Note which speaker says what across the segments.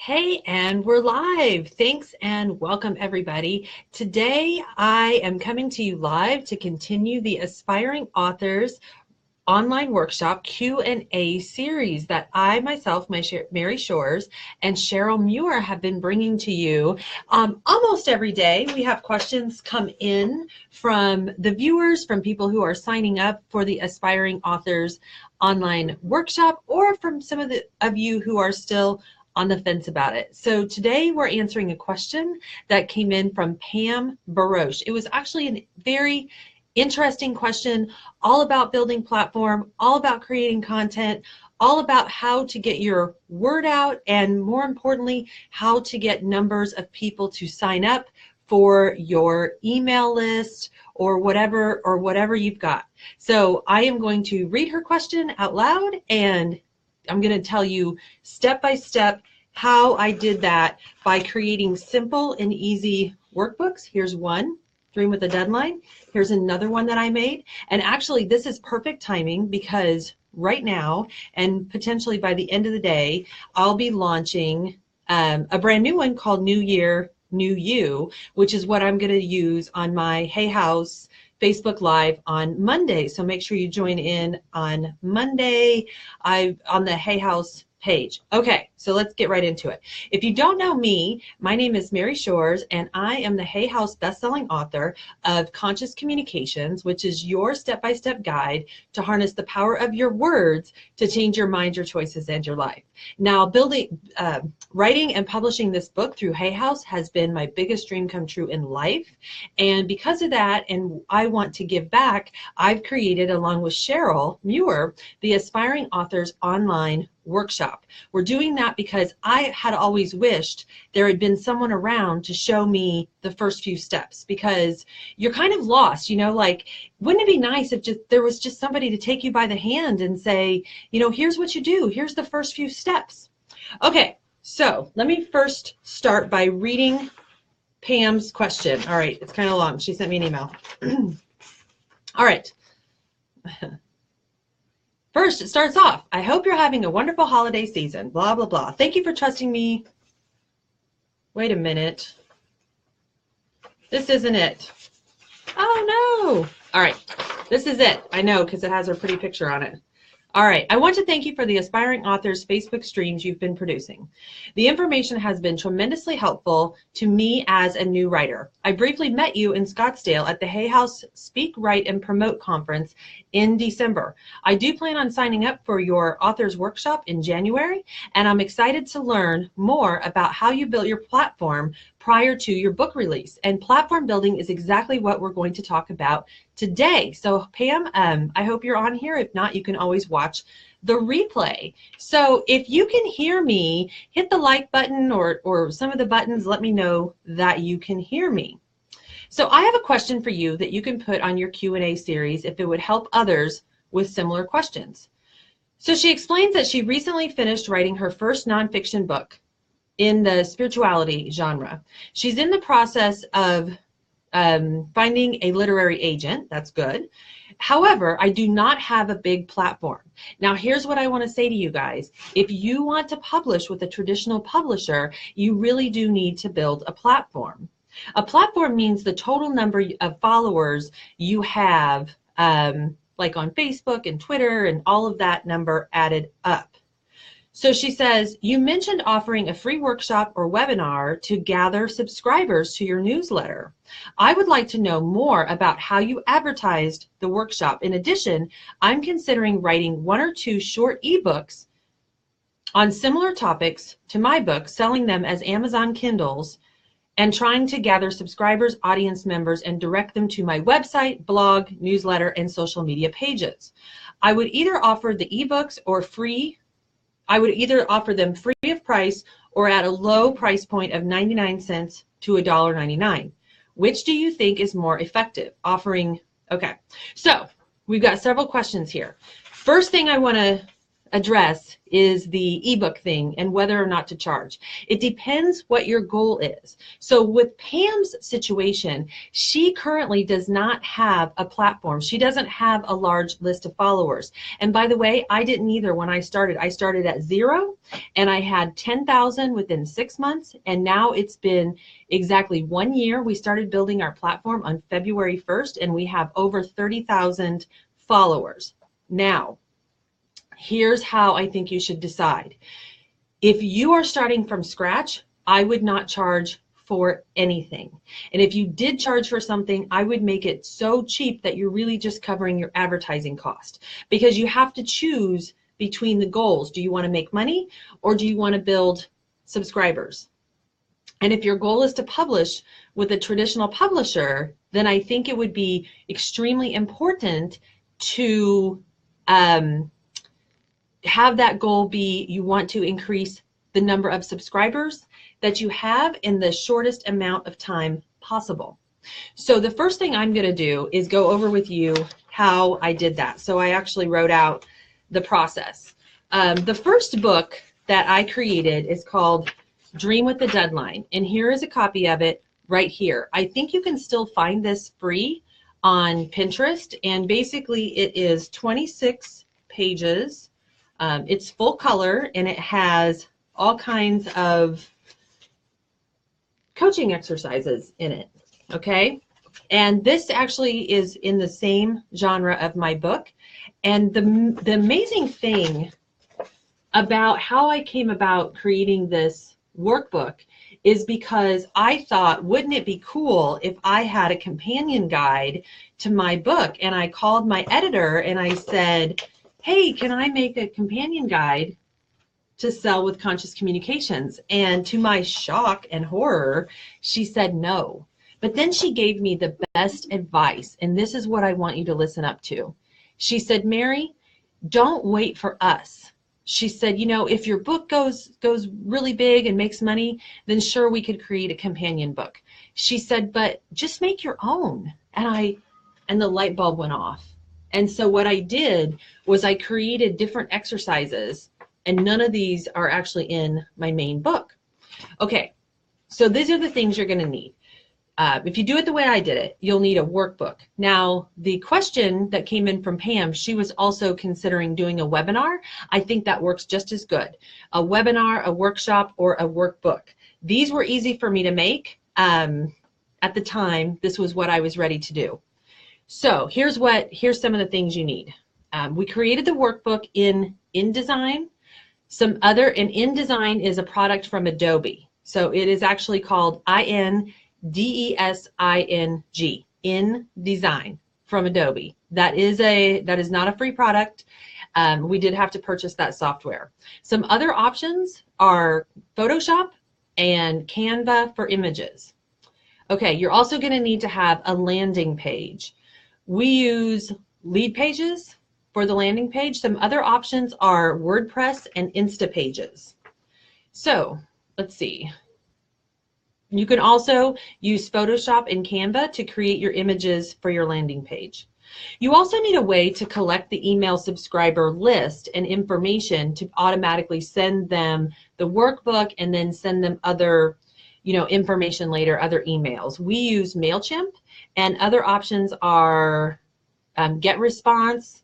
Speaker 1: Hey, and we're live. Thanks and welcome, everybody. Today, I am coming to you live to continue the Aspiring Authors online workshop Q&A series that I myself, Mary Shores, and Cheryl Muir have been bringing to you almost every day. We have questions come in from the viewers, from people who are signing up for the Aspiring Authors online workshop, or from some of you who are still on the fence about it. So today we're answering a question that came in from Pam Barosh. It was actually a very interesting question, all about building platform, all about creating content, all about how to get your word out, and more importantly, how to get numbers of people to sign up for your email list or whatever you've got. So I am going to read her question out loud, and I'm going to tell you step by step how I did that by creating simple and easy workbooks. Here's one, Dream with a Deadline. Here's another one that I made. And actually, this is perfect timing because right now, and potentially by the end of the day, I'll be launching a brand new one called New Year, New You, which is what I'm going to use on my Hay House Facebook Live on Monday. So make sure you join in on Monday on the Hay House page. Okay, so let's get right into it. If you don't know me, my name is Mary Shores, and I am the Hay House bestselling author of Conscious Communications, which is your step-by-step guide to harness the power of your words to change your mind, your choices, and your life. Now, writing and publishing this book through Hay House has been my biggest dream come true in life. And because of that, and I want to give back, I've created, along with Cheryl Muir, the Aspiring Authors Online Workshop. We're doing that because I had always wished there had been someone around to show me the first few steps, because you're kind of lost, like, wouldn't it be nice if there was just somebody to take you by the hand and say, here's what you do, here's the first few steps. Okay, so let me first start by reading Pam's question. All right, it's kind of long. She sent me an email. All right. First, it starts off, I hope you're having a wonderful holiday season, blah, blah, blah. Thank you for trusting me. Wait a minute. This isn't it. Oh, no. All right. This is it. I know, because it has her pretty picture on it. All right. I want to thank you for the Aspiring Authors Facebook streams you've been producing. The information has been tremendously helpful to me as a new writer. I briefly met you in Scottsdale at the Hay House Speak, Write, and Promote conference in December. I do plan on signing up for your authors workshop in January, and I'm excited to learn more about how you built your platform prior to your book release. And platform building is exactly what we're going to talk about today. So Pam, I hope you're on here. If not, you can always watch the replay. So if you can hear me, hit the like button or some of the buttons, let me know that you can hear me. So I have a question for you that you can put on your Q&A series if it would help others with similar questions. So she explains that she recently finished writing her first nonfiction book in the spirituality genre. She's in the process of finding a literary agent. That's good. However, I do not have a big platform. Now, here's what I want to say to you guys. If you want to publish with a traditional publisher, you really do need to build a platform. A platform means the total number of followers you have, like on Facebook and Twitter and all of that number added up. So she says, you mentioned offering a free workshop or webinar to gather subscribers to your newsletter. I would like to know more about how you advertised the workshop. In addition, I'm considering writing 1 or 2 short ebooks on similar topics to my book, selling them as Amazon Kindles, and trying to gather subscribers, audience members, and direct them to my website, blog, newsletter, and social media pages. I would either offer the ebooks or offer them free of price or at a low price point of 99 cents to $1.99. Which do you think is more effective? Okay, so we've got several questions here. First thing I want to address is the ebook thing and whether or not to charge. It depends what your goal is. So with Pam's situation, she currently does not have a platform. She doesn't have a large list of followers. And by the way, I didn't either when I started. I started at 0 and I had 10,000 within 6 months. And now it's been exactly 1 year. We started building our platform on February 1st and we have over 30,000 followers. Now, here's how I think you should decide. If you are starting from scratch, I would not charge for anything. And if you did charge for something, I would make it so cheap that you're really just covering your advertising cost, because you have to choose between the goals. Do you want to make money or do you want to build subscribers? And if your goal is to publish with a traditional publisher, then I think it would be extremely important to have that goal be you want to increase the number of subscribers that you have in the shortest amount of time possible. So the first thing I'm going to do is go over with you how I did that. So I actually wrote out the process. The first book that I created is called Dream with the Deadline. And here is a copy of it right here. I think you can still find this free on Pinterest. And basically it is 26 pages. It's full color and it has all kinds of coaching exercises in it, okay? And this actually is in the same genre of my book. And the amazing thing about how I came about creating this workbook is because I thought, wouldn't it be cool if I had a companion guide to my book? And I called my editor and I said, hey, can I make a companion guide to sell with Conscious Communications? And to my shock and horror, she said no. But then she gave me the best advice, and this is what I want you to listen up to. She said, Mary, don't wait for us. She said, you know, if your book goes really big and makes money, then sure, we could create a companion book. She said, but just make your own. And the light bulb went off. And so what I did was I created different exercises, and none of these are actually in my main book. Okay, so these are the things you're going to need. If you do it the way I did it, you'll need a workbook. Now, the question that came in from Pam, she was also considering doing a webinar. I think that works just as good. A webinar, a workshop, or a workbook. These were easy for me to make. At the time, this was what I was ready to do. So here's some of the things you need. We created the workbook in InDesign. InDesign is a product from Adobe. So it is actually called InDesing, InDesign from Adobe. That is not a free product. We did have to purchase that software. Some other options are Photoshop and Canva for images. Okay, you're also going to need to have a landing page. We use lead pages for the landing page. Some other options are WordPress and Instapages. So let's see. You can also use Photoshop and Canva to create your images for your landing page. You also need a way to collect the email subscriber list and information to automatically send them the workbook and then send them other, information later, other emails. We use MailChimp, and other options are GetResponse.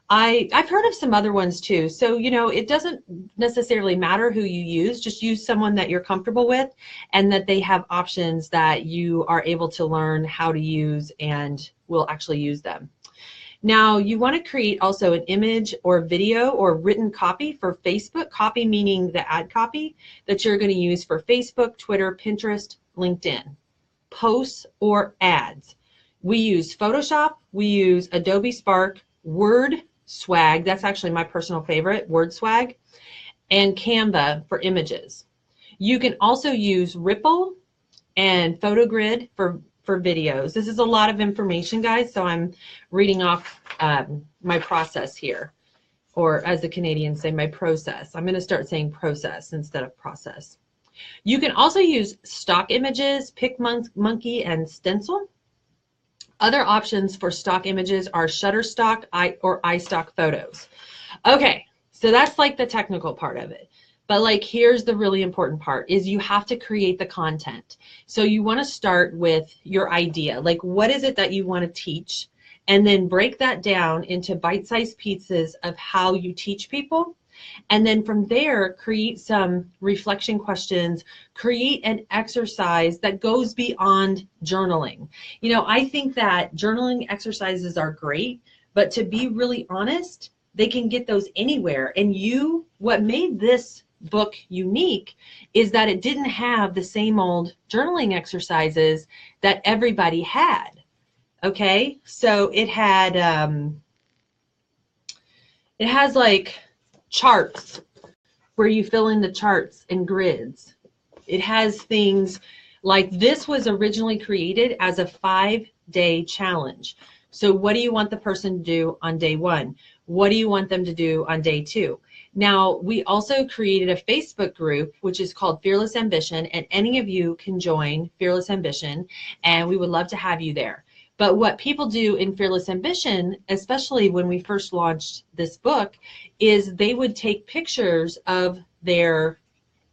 Speaker 1: I've heard of some other ones too. So, it doesn't necessarily matter who you use. Just use someone that you're comfortable with and that they have options that you are able to learn how to use and will actually use them. Now, you want to create also an image or video or written copy for Facebook, copy meaning the ad copy that you're going to use for Facebook, Twitter, Pinterest, LinkedIn, posts or ads. We use Photoshop, we use Adobe Spark, Word Swag, that's actually my personal favorite, Word Swag, and Canva for images. You can also use Ripple and PhotoGrid for videos. This is a lot of information, guys, so I'm reading off my process here, or as the Canadians say, my process. I'm going to start saying process instead of process. You can also use stock images, PicMonkey, and Stencil. Other options for stock images are Shutterstock or iStock Photos. Okay, So that's like the technical part of it. But like, here's the really important part is you have to create the content. So you want to start with your idea. Like, what is it that you want to teach? And then break that down into bite-sized pieces of how you teach people. And then from there, create some reflection questions, create an exercise that goes beyond journaling. You know, I think that journaling exercises are great, but to be really honest, they can get those anywhere. And what made this book unique is that it didn't have the same old journaling exercises that everybody had. Okay, so it has like charts where you fill in the charts and grids. It has things like this was originally created as a 5-day challenge. So what do you want the person to do on day 1? What do you want them to do on day 2? Now, we also created a Facebook group, which is called Fearless Ambition, and any of you can join Fearless Ambition, and we would love to have you there. But what people do in Fearless Ambition, especially when we first launched this book, is they would take pictures of their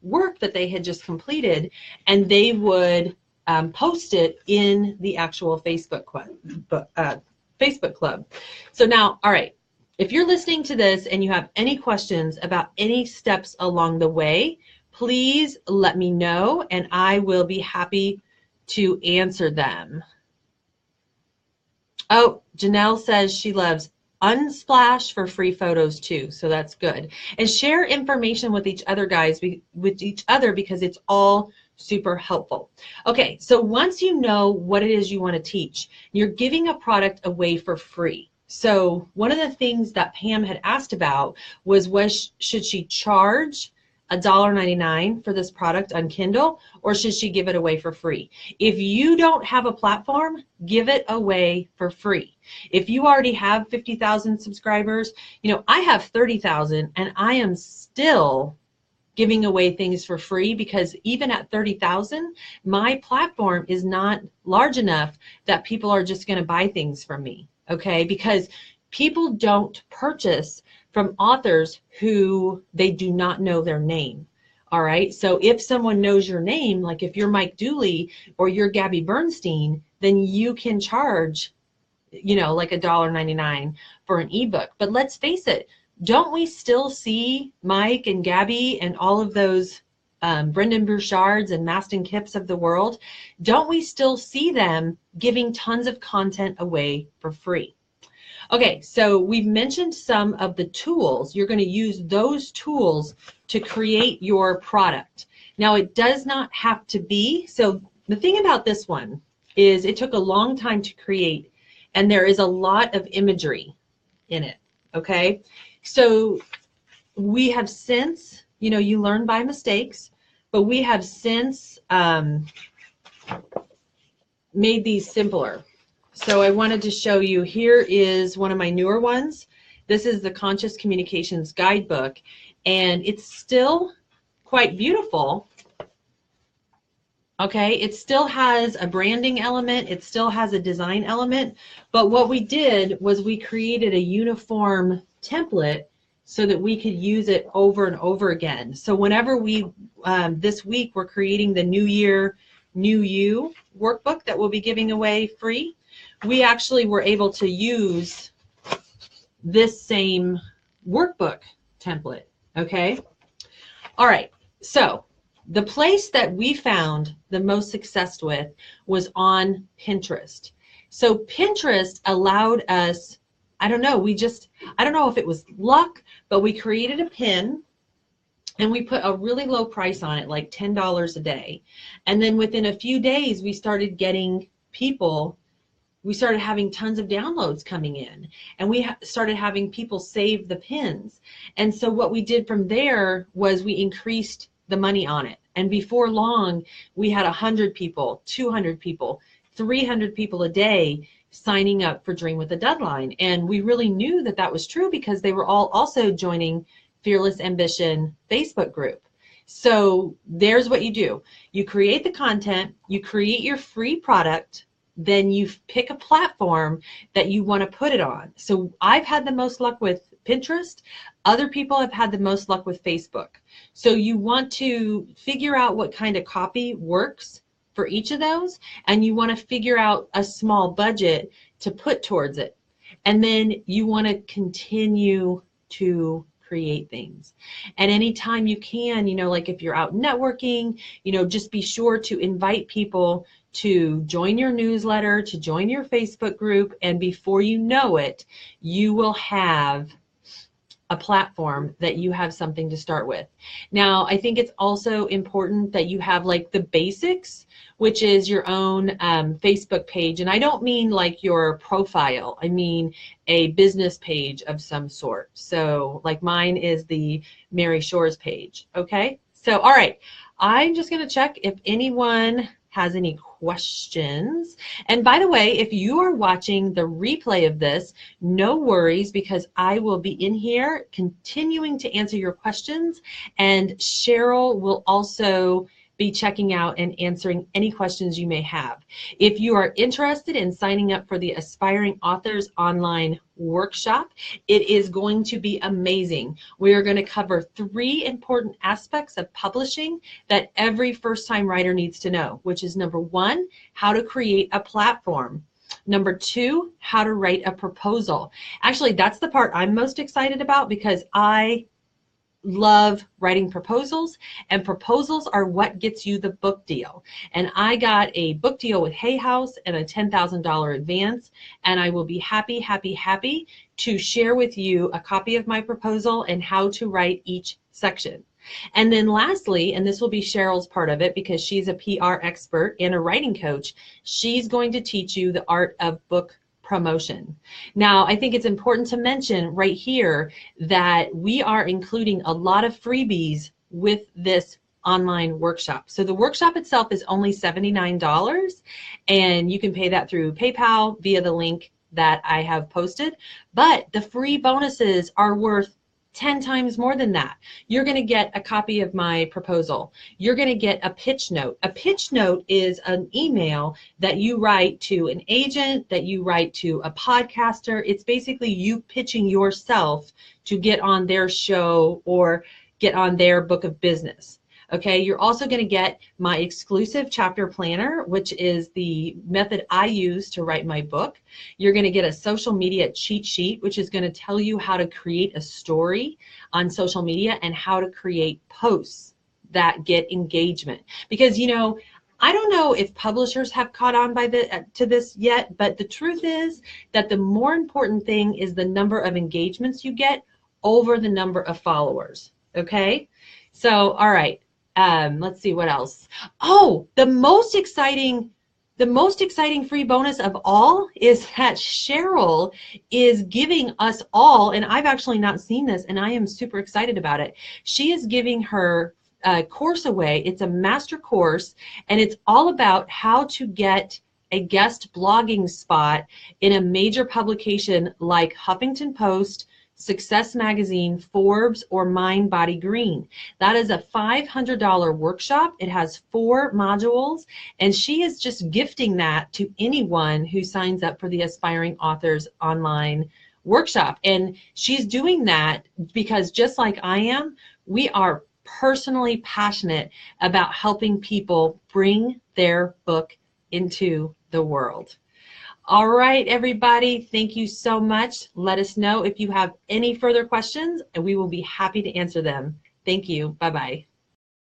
Speaker 1: work that they had just completed, and they would post it in the actual Facebook club. So now, all right, if you're listening to this and you have any questions about any steps along the way, please let me know, and I will be happy to answer them. Oh, Janelle says she loves Unsplash for free photos too, so that's good. And share information with each other, guys, because it's all super helpful. Okay, so once you know what it is you want to teach, you're giving a product away for free. So one of the things that Pam had asked about was should she charge $1.99 for this product on Kindle, or should she give it away for free? If you don't have a platform, give it away for free. If you already have 50,000 subscribers, you know, I have 30,000 and I am still giving away things for free because even at 30,000, my platform is not large enough that people are just going to buy things from me, okay? Because people don't purchase from authors who they do not know their name. All right. So if someone knows your name, like if you're Mike Dooley or you're Gabby Bernstein, then you can charge, you know, like $1.99 for an ebook. But let's face it, don't we still see Mike and Gabby and all of those Brendan Burchards and Maston Kipps of the world? Don't we still see them giving tons of content away for free? Okay, so we've mentioned some of the tools. You're going to use those tools to create your product. Now, it does not have to be. So the thing about this one is it took a long time to create, and there is a lot of imagery in it, okay? So we have since, you know, you learn by mistakes, but we have since made these simpler. So I wanted to show you, here is one of my newer ones. This is the Conscious Communications Guidebook, and it's still quite beautiful. Okay, it still has a branding element, it still has a design element, but what we did was we created a uniform template so that we could use it over and over again. So whenever we, this week, we're creating the New Year, New You workbook that we'll be giving away free. We actually were able to use this same workbook template, okay? All right, so the place that we found the most success with was on Pinterest. So Pinterest allowed us, I don't know, I don't know if it was luck, but we created a pin and we put a really low price on it, like $10 a day. And then within a few days, we started getting people, we started having tons of downloads coming in, and we started having people save the pins. And so what we did from there was we increased the money on it. And before long, we had 100 people, 200 people, 300 people a day signing up for Dream with a Deadline. And we really knew that that was true because they were all also joining Fearless Ambition Facebook group. So there's what you do. You create the content, you create your free product, then you pick a platform that you want to put it on. So I've had the most luck with Pinterest. Other people have had the most luck with Facebook. So you want to figure out what kind of copy works for each of those, and you want to figure out a small budget to put towards it. And then you want to continue to create things. And anytime you can, like if you're out networking, just be sure to invite people to join your newsletter, to join your Facebook group, and before you know it, you will have a platform that you have something to start with. Now, I think it's also important that you have like the basics, which is your own Facebook page. And I don't mean like your profile. I mean a business page of some sort. So like mine is the Mary Shores page. Okay. So, all right. I'm just going to check if anyone has any questions. And by the way, if you are watching the replay of this, no worries, because I will be in here continuing to answer your questions, and Cheryl will also be checking out and answering any questions you may have. If you are interested in signing up for the Aspiring Authors Online Workshop, it is going to be amazing. We are going to cover 3 important aspects of publishing that every first-time writer needs to know, which is number 1, how to create a platform. Number 2, how to write a proposal. Actually, that's the part I'm most excited about because I love writing proposals, and proposals are what gets you the book deal. And I got a book deal with Hay House and a $10,000 advance, and I will be happy to share with you a copy of my proposal and how to write each section. And then lastly, and this will be Cheryl's part of it because she's a PR expert and a writing coach, she's going to teach you the art of book promotion. Now, I think it's important to mention right here that we are including a lot of freebies with this online workshop. So the workshop itself is only $79, and you can pay that through PayPal via the link that I have posted. But the free bonuses are worth 10 times more than that. You're going to get a copy of my proposal. You're going to get a pitch note. A pitch note is an email that you write to an agent, that you write to a podcaster. It's basically you pitching yourself to get on their show or get on their book of business. Okay, you're also going to get my exclusive chapter planner, which is the method I use to write my book. You're going to get a social media cheat sheet, which is going to tell you how to create a story on social media and how to create posts that get engagement. Because, I don't know if publishers have caught on to this yet, but the truth is that the more important thing is the number of engagements you get over the number of followers. Okay, so all right. Let's see what else. Oh, the most exciting free bonus of all is that Cheryl is giving us all, and I've actually not seen this, and I am super excited about it. She is giving her course away. It's a master course, and it's all about how to get a guest blogging spot in a major publication like Huffington Post, Success Magazine, Forbes, or Mind Body Green. That is a $500 workshop. It has 4 modules, and she is just gifting that to anyone who signs up for the Aspiring Authors Online Workshop. And she's doing that because just like I am, we are personally passionate about helping people bring their book into the world. All right, everybody, thank you so much. Let us know if you have any further questions, and we will be happy to answer them. Thank you. Bye-bye.